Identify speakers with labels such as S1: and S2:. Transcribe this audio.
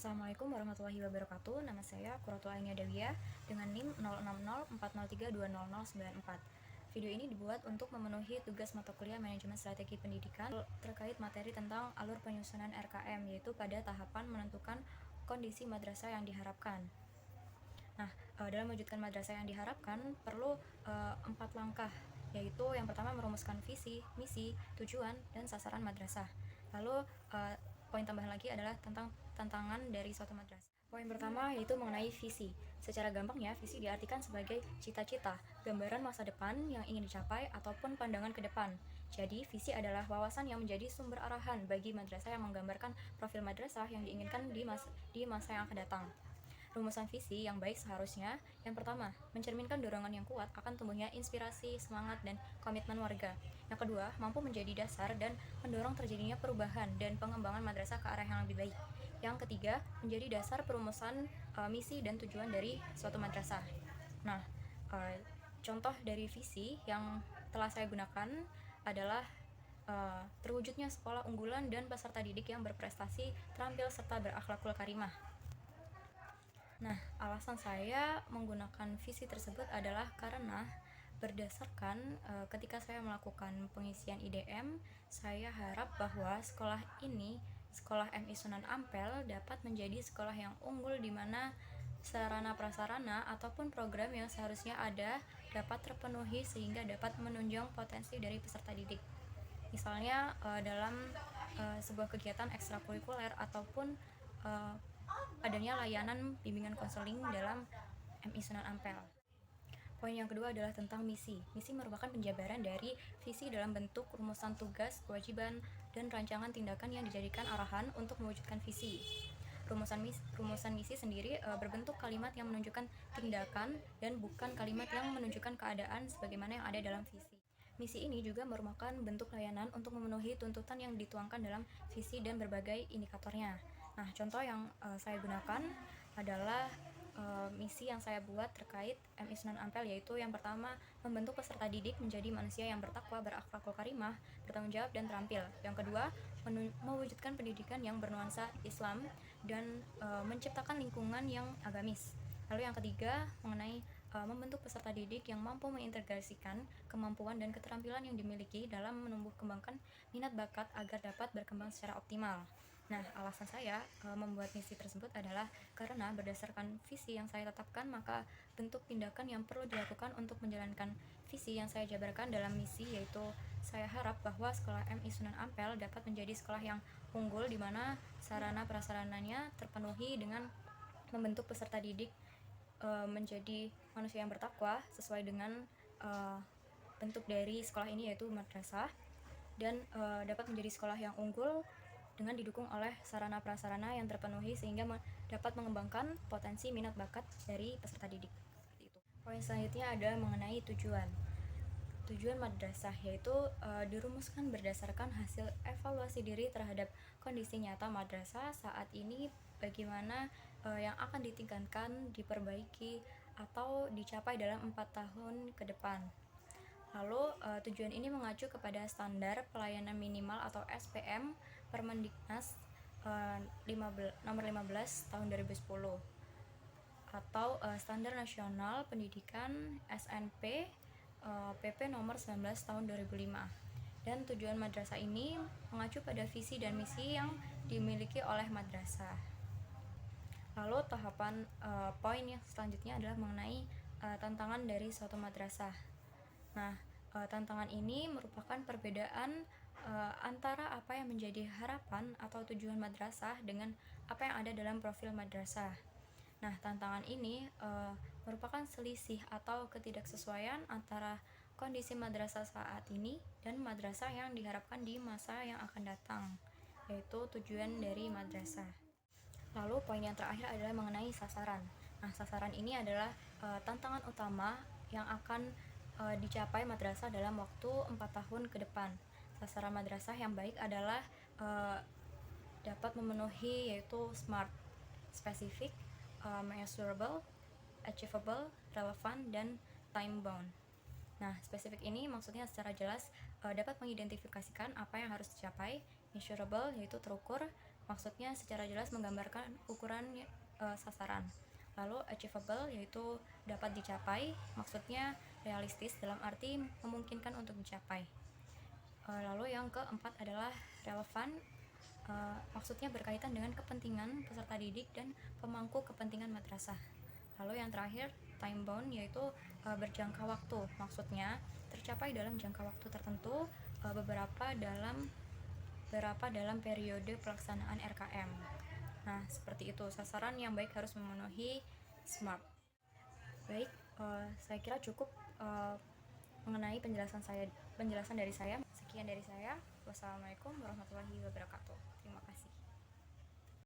S1: Assalamualaikum warahmatullahi wabarakatuh. Nama saya Quratul Ainia Dawiyah dengan NIM 060403200094. Video ini dibuat untuk memenuhi tugas mata kuliah Manajemen Strategi Pendidikan terkait materi tentang alur penyusunan RKM, yaitu pada tahapan menentukan kondisi madrasah yang diharapkan. Nah, dalam mewujudkan madrasah yang diharapkan perlu 4 langkah, yaitu yang pertama merumuskan visi, misi, tujuan, dan sasaran madrasah. Lalu poin tambahan lagi adalah tentang tantangan dari suatu madrasah. Poin pertama yaitu mengenai visi. Secara gampangnya, visi diartikan sebagai cita-cita, gambaran masa depan yang ingin dicapai, ataupun pandangan ke depan. Jadi, visi adalah wawasan yang menjadi sumber arahan bagi madrasah yang menggambarkan profil madrasah yang diinginkan di masa yang akan datang. Rumusan visi yang baik seharusnya, yang pertama, mencerminkan dorongan yang kuat akan tumbuhnya inspirasi, semangat, dan komitmen warga. Yang kedua, mampu menjadi dasar dan mendorong terjadinya perubahan dan pengembangan madrasah ke arah yang lebih baik. Yang ketiga, menjadi dasar perumusan misi dan tujuan dari suatu madrasah. Nah, contoh dari visi yang telah saya gunakan adalah terwujudnya sekolah unggulan dan peserta didik yang berprestasi, terampil, serta berakhlakul karimah. Nah, alasan saya menggunakan visi tersebut adalah karena berdasarkan ketika saya melakukan pengisian IDM, saya harap bahwa sekolah ini, Sekolah MI Sunan Ampel, dapat menjadi sekolah yang unggul di mana sarana prasarana ataupun program yang seharusnya ada dapat terpenuhi sehingga dapat menunjang potensi dari peserta didik. Misalnya dalam sebuah kegiatan ekstrakurikuler ataupun adanya layanan bimbingan konseling dalam MI Sunan Ampel. Poin yang kedua adalah tentang misi. Misi merupakan penjabaran dari visi dalam bentuk rumusan tugas, kewajiban, dan rancangan tindakan yang dijadikan arahan untuk mewujudkan visi. Rumusan misi sendiri berbentuk kalimat yang menunjukkan tindakan dan bukan kalimat yang menunjukkan keadaan sebagaimana yang ada dalam visi. Misi ini juga merupakan bentuk layanan untuk memenuhi tuntutan yang dituangkan dalam visi dan berbagai indikatornya. Nah, contoh yang saya gunakan adalah misi yang saya buat terkait MI Sunan Ampel, yaitu yang pertama, membentuk peserta didik menjadi manusia yang bertakwa, berakhlakul karimah, bertanggung jawab, dan terampil. Yang kedua, mewujudkan pendidikan yang bernuansa Islam dan menciptakan lingkungan yang agamis. Lalu yang ketiga, mengenai membentuk peserta didik yang mampu mengintegrasikan kemampuan dan keterampilan yang dimiliki dalam menumbuh kembangkan minat bakat agar dapat berkembang secara optimal. Nah, alasan saya membuat misi tersebut adalah karena berdasarkan visi yang saya tetapkan, maka bentuk tindakan yang perlu dilakukan untuk menjalankan visi yang saya jabarkan dalam misi, yaitu saya harap bahwa sekolah MI Sunan Ampel dapat menjadi sekolah yang unggul di mana sarana prasarananya terpenuhi dengan membentuk peserta didik menjadi manusia yang bertakwa sesuai dengan bentuk dari sekolah ini, yaitu madrasah, dan dapat menjadi sekolah yang unggul dengan didukung oleh sarana prasarana yang terpenuhi sehingga dapat mengembangkan potensi minat bakat dari peserta didik. Seperti itu. Poin selanjutnya ada mengenai tujuan. Tujuan madrasah yaitu dirumuskan berdasarkan hasil evaluasi diri terhadap kondisi nyata madrasah saat ini, bagaimana yang akan ditingkatkan, diperbaiki, atau dicapai dalam 4 tahun ke depan. Lalu tujuan ini mengacu kepada standar pelayanan minimal atau SPM Permendiknas nomor 15 tahun 2010 atau standar nasional pendidikan SNP PP nomor 19 tahun 2005. Dan tujuan madrasah ini mengacu pada visi dan misi yang dimiliki oleh madrasah. Lalu tahapan poin yang selanjutnya adalah mengenai tantangan dari suatu madrasah. Nah, tantangan ini merupakan perbedaan antara apa yang menjadi harapan atau tujuan madrasah dengan apa yang ada dalam profil madrasah. Nah, tantangan ini merupakan selisih atau ketidaksesuaian antara kondisi madrasah saat ini dan madrasah yang diharapkan di masa yang akan datang, yaitu tujuan dari madrasah. Lalu poin yang terakhir adalah mengenai sasaran. Nah, sasaran ini adalah tantangan utama yang akan dicapai madrasah dalam waktu 4 tahun ke depan. Sasaran madrasah yang baik adalah dapat memenuhi yaitu SMART, specific, measurable, achievable, relevant, dan time bound. Nah, spesifik ini maksudnya secara jelas dapat mengidentifikasikan apa yang harus dicapai. Measurable yaitu terukur, Maksudnya secara jelas menggambarkan ukuran sasaran. Lalu achievable yaitu dapat dicapai, maksudnya realistis dalam arti memungkinkan untuk dicapai. Lalu yang keempat adalah relevan, maksudnya berkaitan dengan kepentingan peserta didik dan pemangku kepentingan madrasah. Lalu yang terakhir time bound yaitu berjangka waktu, maksudnya tercapai dalam jangka waktu tertentu, beberapa dalam periode pelaksanaan RKM. Nah, seperti itu, sasaran yang baik harus memenuhi SMART. Baik, saya kira cukup mengenai penjelasan dari saya. Sekian dari saya. Wassalamualaikum warahmatullahi wabarakatuh. Terima kasih.